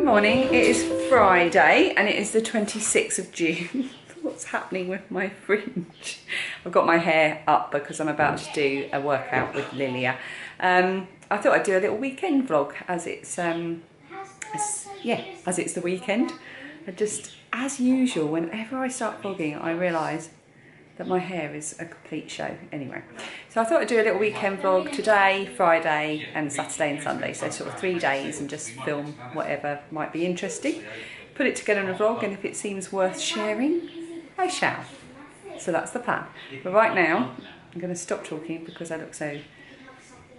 morning, it is Friday and it is the 26th of June. What's happening with my fringe? I've got my hair up because I'm about to do a workout with Lilia. I thought I'd do a little weekend vlog as it's the weekend. I just, as usual, whenever I start vlogging, I realise that my hair is a complete show. Anyway, so I thought I'd do a little weekend vlog today, Friday and Saturday and Sunday, so sort of 3 days, and just film whatever might be interesting, put it together in a vlog, and if it seems worth sharing, I shall. So that's the plan. But right now I'm going to stop talking because I look so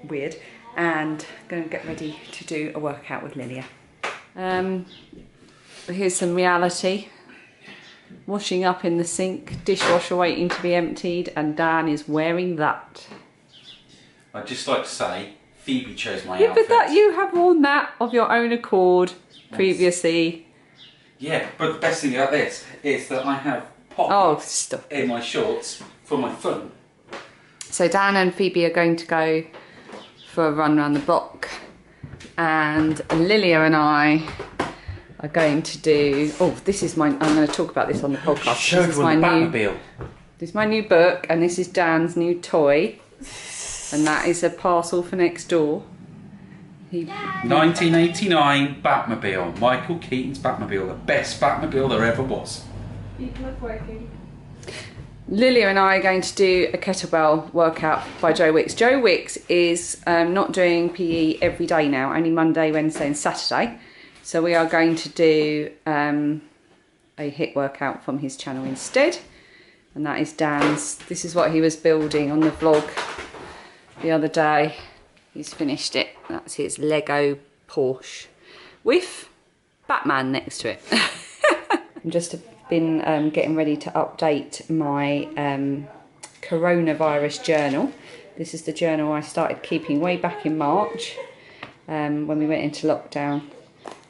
weird, and I'm going to get ready to do a workout with Lilia. Here's some reality. Washing up in the sink, dishwasher waiting to be emptied, and Dan is wearing that. I'd just like to say, Phoebe chose my outfit. outfit. But that you have worn that of your own accord previously. Yeah, but the best thing about this is that I have pockets in my shorts for my phone. So Dan and Phoebe are going to go for a run around the block, and Lilia and I are going to do, this is my, I'm going to talk about this on the podcast. This is my new book, and this is Dan's new toy, and that is a parcel for next door. 1989 Batmobile, Michael Keaton's Batmobile, the best Batmobile there ever was. Lilia and I are going to do a kettlebell workout by Joe Wicks. Joe Wicks is not doing PE every day now, only Monday, Wednesday and Saturday. So we are going to do a HIIT workout from his channel instead. And that is Dan's. This is what he was building on the vlog the other day. He's finished it. That's his Lego Porsche with Batman next to it. I'm just been getting ready to update my coronavirus journal. This is the journal I started keeping way back in March when we went into lockdown.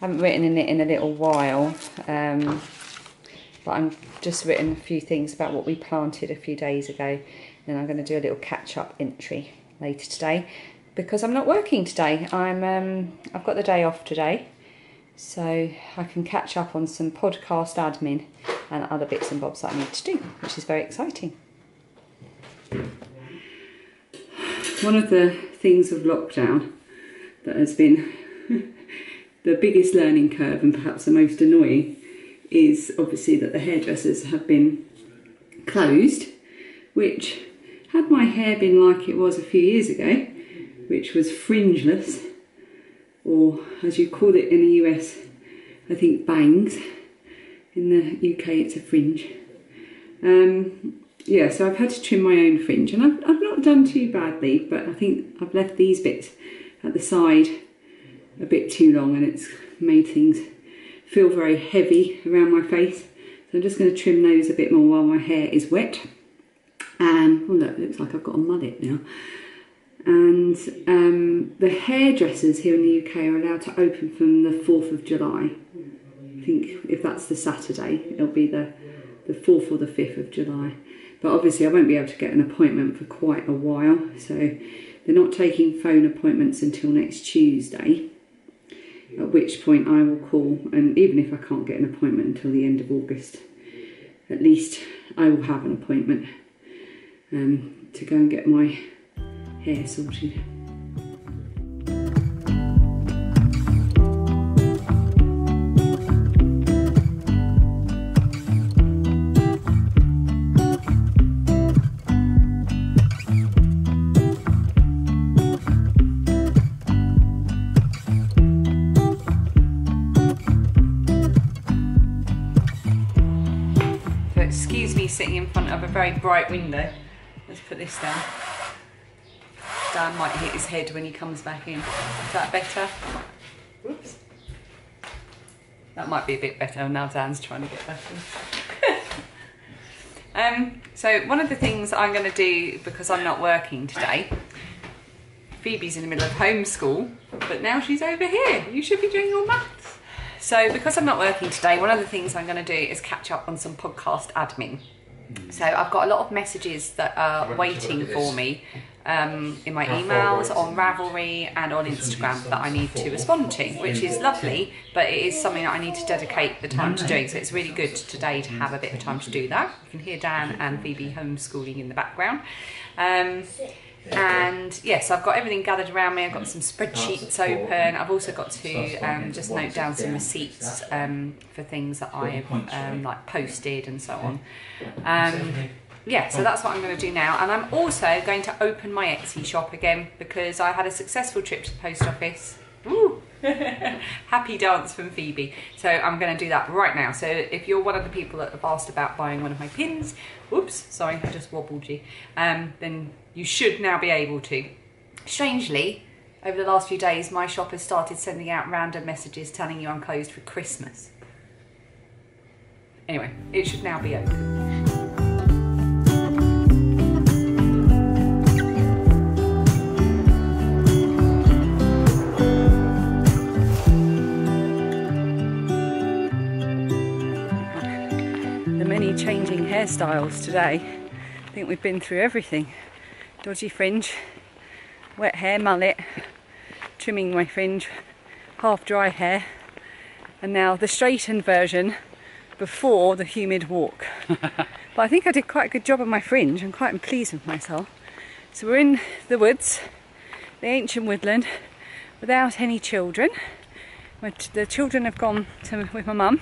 I haven't written in it in a little while, but I'm just written a few things about what we planted a few days ago, and I'm going to do a little catch-up entry later today because I'm not working today. I've got the day off today, so I can catch up on some podcast admin and other bits and bobs that I need to do, which is very exciting. One of the things of lockdown that has been the biggest learning curve, and perhaps the most annoying, is obviously that the hairdressers have been closed, which, had my hair been like it was a few years ago, which was fringeless, or as you call it in the US, I think bangs. In the UK it's a fringe. Yeah, so I've had to trim my own fringe, and I've not done too badly, but I think I've left these bits at the side a bit too long, and it's made things feel very heavy around my face. So I'm just going to trim those a bit more while my hair is wet. Oh look, it looks like I've got a mullet now. And the hairdressers here in the UK are allowed to open from the 4th of July. I think if that's the Saturday, it'll be the 4th or the 5th of July. But obviously I won't be able to get an appointment for quite a while, so they're not taking phone appointments until next Tuesday. At which point I will call, and even if I can't get an appointment until the end of August, at least I will have an appointment to go and get my hair sorted. Excuse me sitting in front of a very bright window. Let's put this down. Dan might hit his head when he comes back in. Is that better? Whoops. That might be a bit better. Now Dan's trying to get back in. So one of the things I'm going to do, because I'm not working today, Phoebe's in the middle of homeschool, but now she's over here. You should be doing your maths. So because I'm not working today, one of the things I'm going to do is catch up on some podcast admin. So I've got a lot of messages that are waiting for me in my emails, on Ravelry and on Instagram that I need to respond to, which is lovely, but it is something that I need to dedicate the time to doing. So it's really good today to have a bit of time to do that. You can hear Dan and Phoebe homeschooling in the background. And yes, I've got everything gathered around me. I've got some spreadsheets open. I've also got to just note down some receipts for things that I've like posted and so on. Yeah, so that's what I'm going to do now. And I'm also going to open my Etsy shop again because I had a successful trip to the post office. Woo! Happy dance from Phoebe. So I'm going to do that right now. So if you're one of the people that have asked about buying one of my pins, whoops, sorry, I just wobbled you, then you should now be able to. Strangely, over the last few days, my shop has started sending out random messages telling you I'm closed for Christmas. Anyway, it should now be open. Changing hairstyles today. I think we've been through everything. Dodgy fringe, wet hair, mullet, trimming my fringe, half dry hair, and now the straightened version before the humid walk. But I think I did quite a good job on my fringe. I'm quite pleased with myself. So we're in the woods, the ancient woodland, without any children. The children have gone with my mum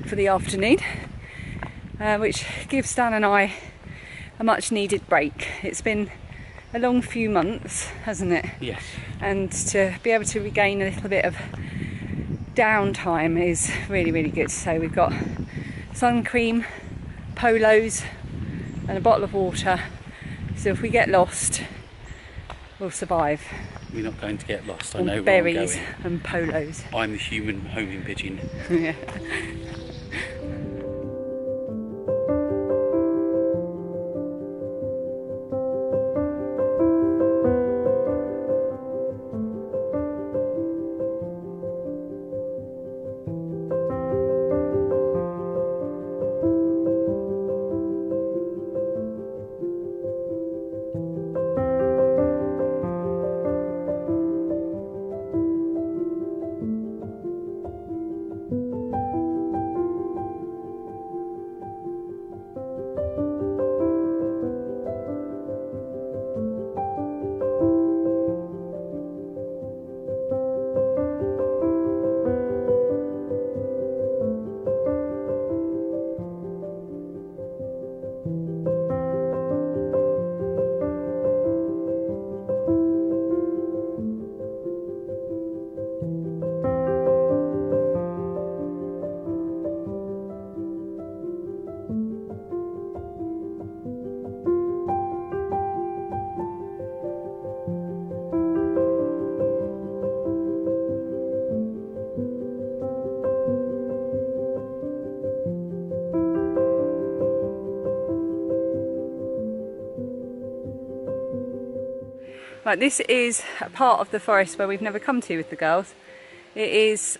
for the afternoon, which gives Dan and I a much needed break. It's been a long few months, hasn't it? Yes. And to be able to regain a little bit of downtime is really, really good. So we've got sun cream, polos and a bottle of water. So if we get lost, we'll survive. We're not going to get lost. I On know berries where I'm going. And polos. I'm the human homing pigeon. Yeah. Right, this is a part of the forest where we've never come to with the girls. It is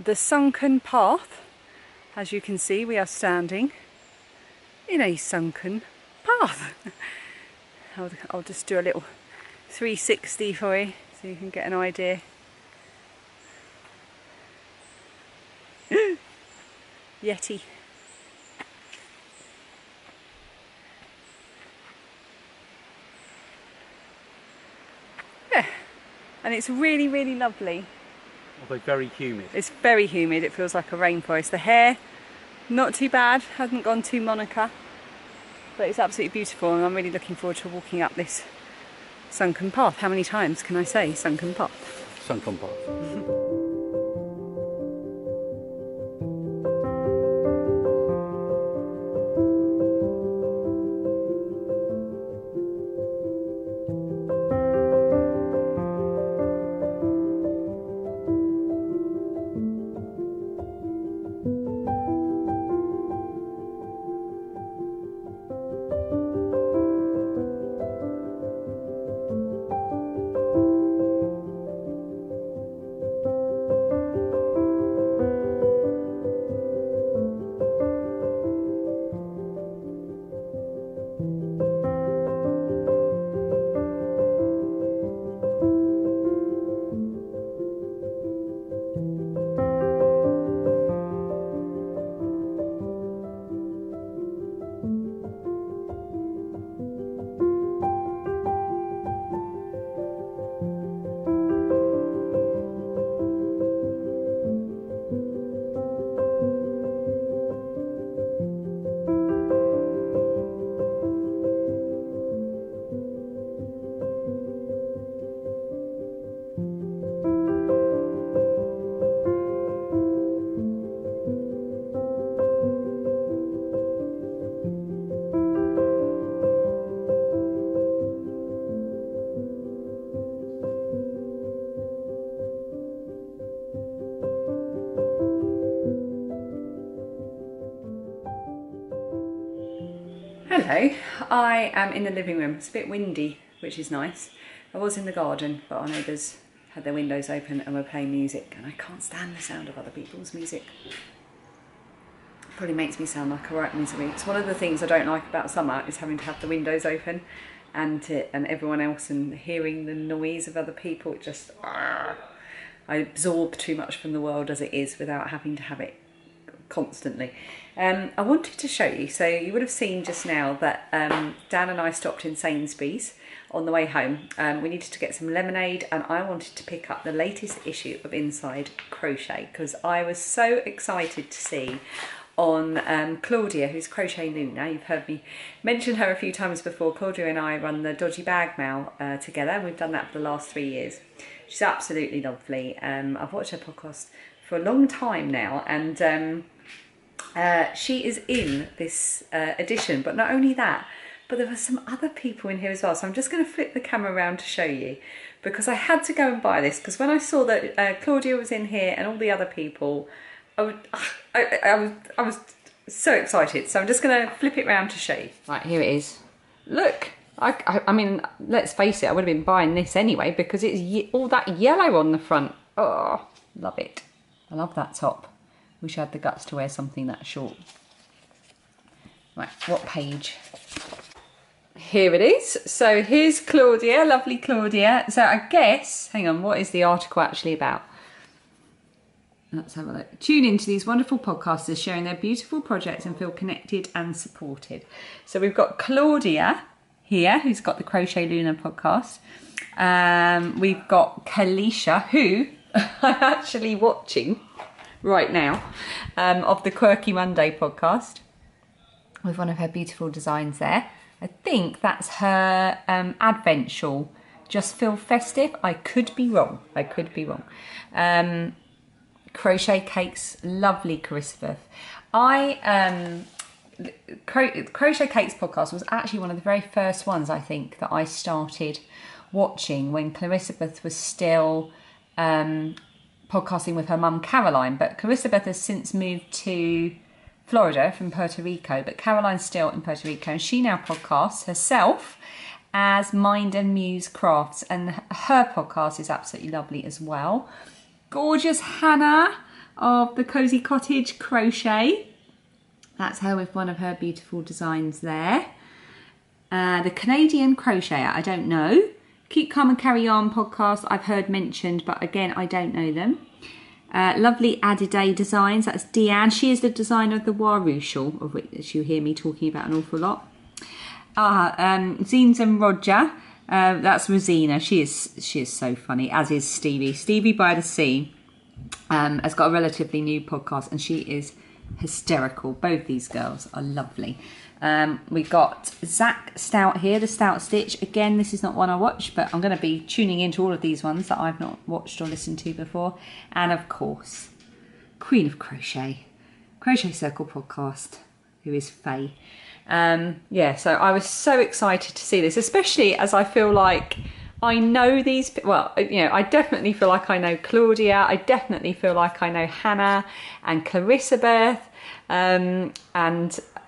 the sunken path. As you can see, we are standing in a sunken path. I'll just do a little 360 for you so you can get an idea. Yeti. Yeah, and it's really, really lovely. Although very humid. It's very humid, it feels like a rainforest. The hair, not too bad, hasn't gone too Monica, but it's absolutely beautiful and I'm really looking forward to walking up this sunken path. How many times can I say sunken path? Sunken path. Hello, I am in the living room. It's a bit windy, which is nice. I was in the garden, but our neighbours had their windows open and were playing music, and I can't stand the sound of other people's music. It probably makes me sound like a right misery. It's one of the things I don't like about summer, is having to have the windows open and everyone else, and hearing the noise of other people. It just, I absorb too much from the world as it is without having to have it constantly. I wanted to show you, so you would have seen just now that Dan and I stopped in Sainsbury's on the way home. We needed to get some lemonade, and I wanted to pick up the latest issue of Inside Crochet because I was so excited to see on Claudia, who's Crochet Luna. You've heard me mention her a few times before. Claudia and I run the Dodgy Bag Mail together. We've done that for the last 3 years. She's absolutely lovely. I've watched her podcast for a long time now, and she is in this edition. But not only that, but there were some other people in here as well. So I'm just going to flip the camera around to show you, because I had to go and buy this, because when I saw that Claudia was in here and all the other people, I was so excited. So I'm just going to flip it around to show you. Right, here it is. Look, I mean, let's face it, I would have been buying this anyway because it's all that yellow on the front. Oh, love it. I love that top. Wish I had the guts to wear something that short. Right, what page? Here it is. So here's Claudia, lovely Claudia. So I guess, hang on, what is the article actually about? Let's have a look. Tune into these wonderful podcasters sharing their beautiful projects and feel connected and supported. So we've got Claudia here, who's got the Crochet Luna podcast. We've got Kalisha, who I'm actually watching right now, of the Quirky Monday podcast, with one of her beautiful designs there. I think that's her advent shawl. Just feel festive. I could be wrong. I could be wrong. Crochet Cakes, lovely Carissa. Crochet Cakes podcast was actually one of the very first ones, I think, that I started watching when Clarissa was still podcasting with her mum Caroline. But Clarissa has since moved to Florida from Puerto Rico, but Caroline's still in Puerto Rico, and she now podcasts herself as Mind and Muse Crafts, and her podcast is absolutely lovely as well. Gorgeous Hannah of the Cozy Cottage Crochet. That's her with one of her beautiful designs there. The Canadian Crocheter, I don't know. Keep Calm and Carry On podcast, I've heard mentioned, but again, I don't know them. Lovely Adiday Designs, that's Deanne. She is the designer of the Waru shawl, of which you hear me talking about an awful lot. Zines and Roger, that's Rosina. She is so funny, as is Stevie. Stevie by the Sea has got a relatively new podcast, and she is hysterical. Both these girls are lovely. We got Zach Stout here, the Stout Stitch. Again, this is not one I watched, but I'm going to be tuning into all of these ones that I've not watched or listened to before. And of course, Queen of Crochet, Crochet Circle podcast, who is Faye. Yeah, so I was so excited to see this, especially as I feel like I know these, well, you know, I definitely feel like I know Claudia, I definitely feel like I know Hannah and Clarissa Beth, and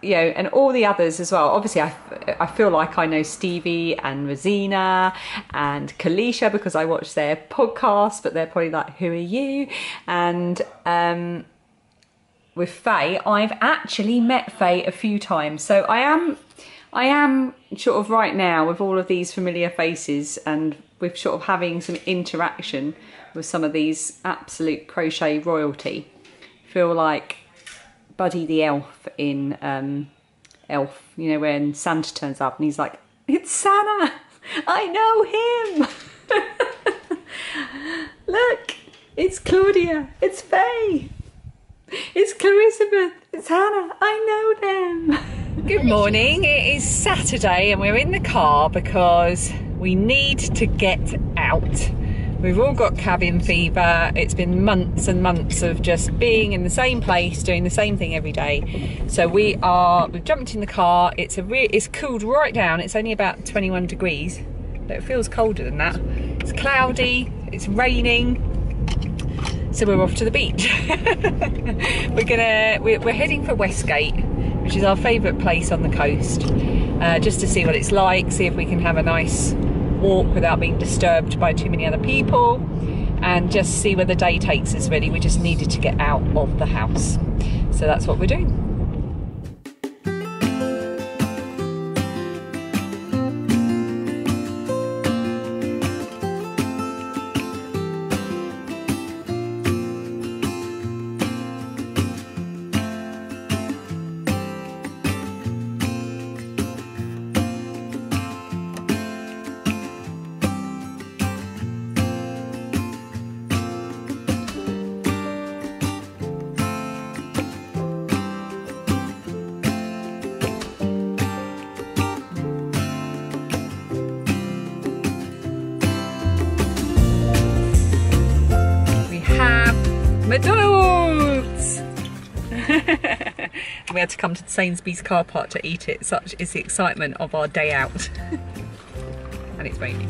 you know, and all the others as well. Obviously, I feel like I know Stevie and Rosina and Kalisha because I watch their podcast, but they're probably like, who are you? And with Faye, I've actually met Faye a few times. So I am sort of right now with all of these familiar faces, and with sort of having some interaction with some of these absolute crochet royalty. Feel like Buddy the Elf in Elf, you know, when Santa turns up and he's like, it's Santa, I know him. Look, it's Claudia, it's Faye, it's Clarissa, it's Hannah, I know them. Good morning, it is Saturday and we're in the car because we need to get out. We've all got cabin fever. It's been months and months of just being in the same place, doing the same thing every day. So we've jumped in the car. It's cooled right down. It's only about 21 degrees, but it feels colder than that. It's cloudy, it's raining. So we're off to the beach. We're heading for Westgate, which is our favourite place on the coast. just to see what it's like, see if we can have a nice walk without being disturbed by too many other people, and just see where the day takes us. Really, we just needed to get out of the house, so that's what we're doing. McDonald's! We had to come to the Sainsbury's car park to eat it. Such is the excitement of our day out. And it's raining.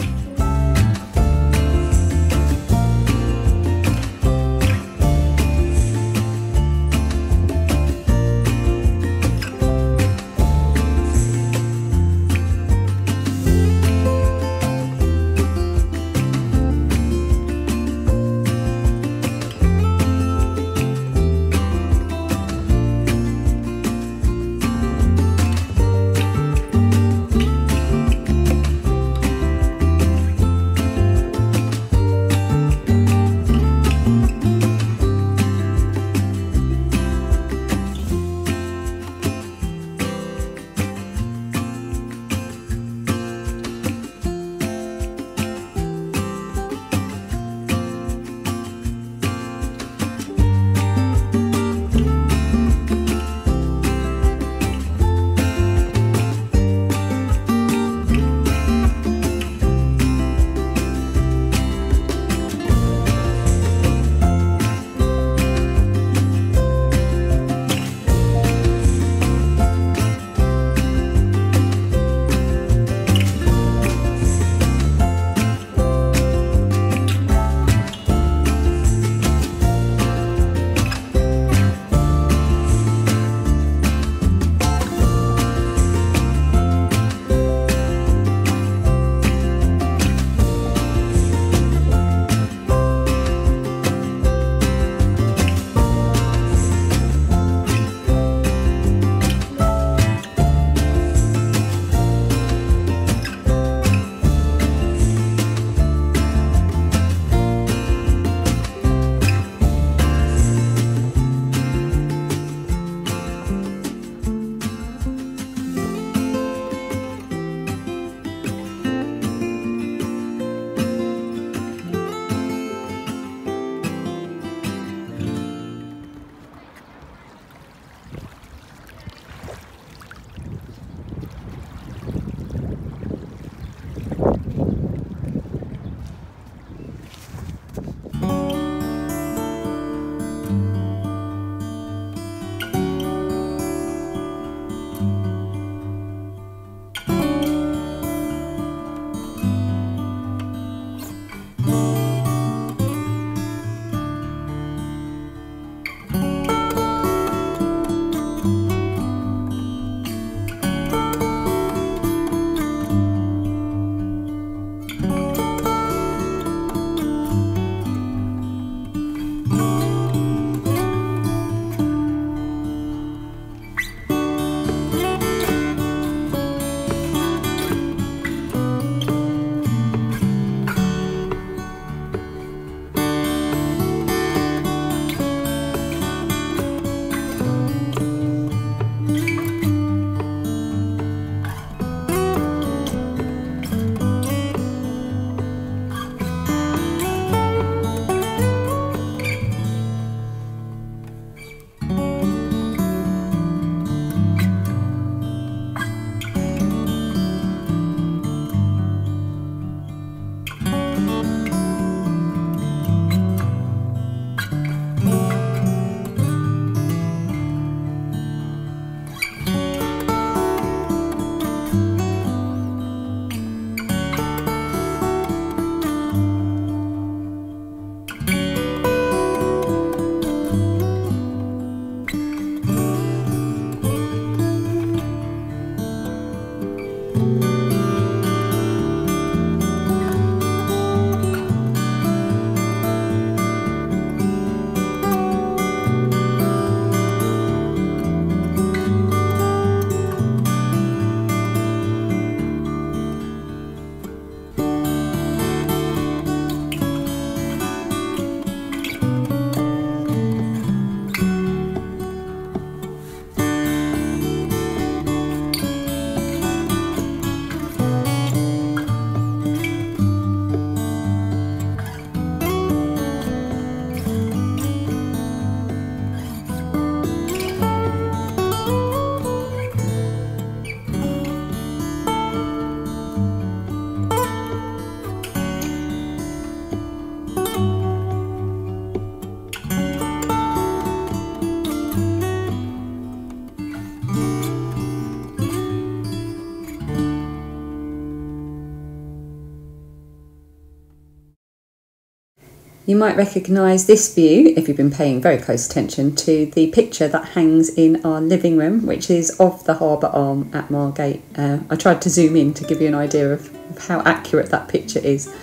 You might recognise this view if you've been paying very close attention to the picture that hangs in our living room, which is of the harbour arm at Margate. I tried to zoom in to give you an idea of how accurate that picture is.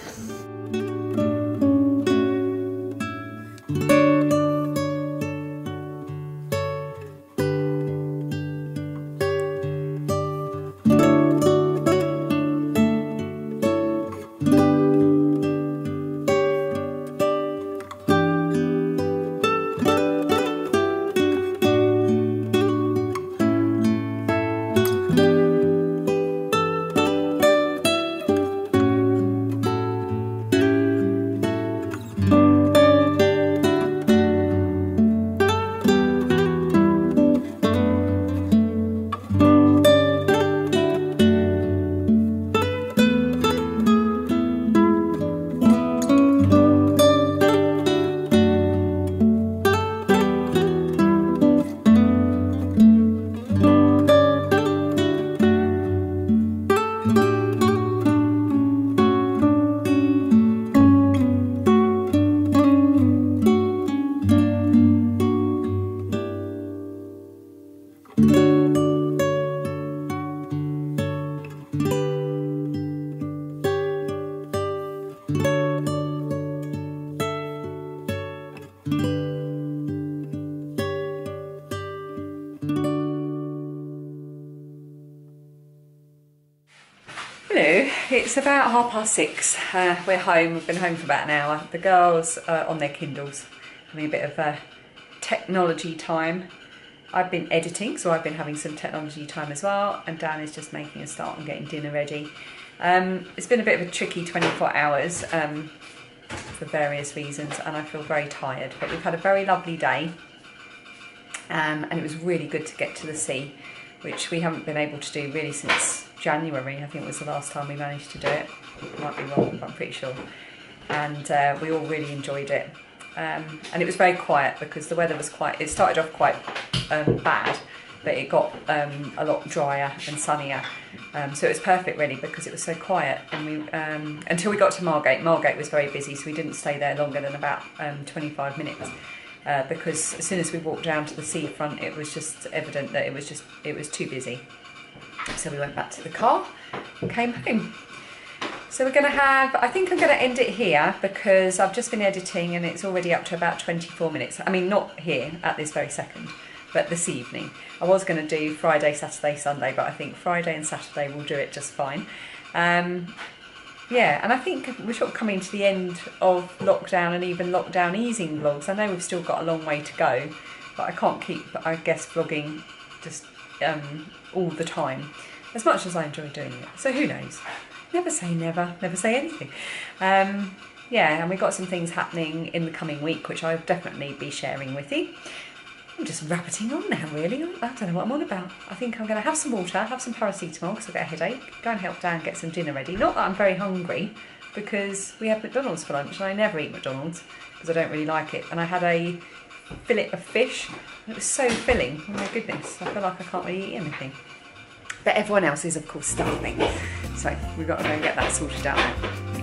Hello, it's about 6:30. We're home. We've been home for about an hour. The girls are on their Kindles, having a bit of technology time. I've been editing, so I've been having some technology time as well, and Dan is just making a start and getting dinner ready. It's been a bit of a tricky 24 hours for various reasons, and I feel very tired, but we've had a very lovely day, and it was really good to get to the sea, which we haven't been able to do really since January. I think was the last time we managed to do it. Might be wrong, but I'm pretty sure. And we all really enjoyed it. And it was very quiet because the weather was it started off quite bad, but it got a lot drier and sunnier. So it was perfect really because it was so quiet. And we until we got to Margate. Margate was very busy, so we didn't stay there longer than about 25 minutes. Because as soon as we walked down to the seafront, it was just evident that it was too busy. So we went back to the car and came home. So we're going to I think I'm going to end it here because I've just been editing and it's already up to about 24 minutes. I mean, not here at this very second, but this evening. I was going to do Friday, Saturday, Sunday, but I think Friday and Saturday will do it just fine. Yeah, and I think we're sort of coming to the end of lockdown and even lockdown easing vlogs. I know we've still got a long way to go, but I can't keep, I guess, vlogging just all the time, as much as I enjoy doing it. So who knows? Never say never, never say anything. Yeah, and we've got some things happening in the coming week, which I'll definitely be sharing with you. I'm just rabbiting on now, really. I don't know what I'm on about. I think I'm going to have some water, have some paracetamol because I've got a headache, go and help Dan get some dinner ready. Not that I'm very hungry, because we have McDonald's for lunch and I never eat McDonald's because I don't really like it. And I had a fillet of fish. It was so filling. Oh my goodness, I feel like I can't really eat anything. But everyone else is, of course, starving. So we've got to go and get that sorted out now.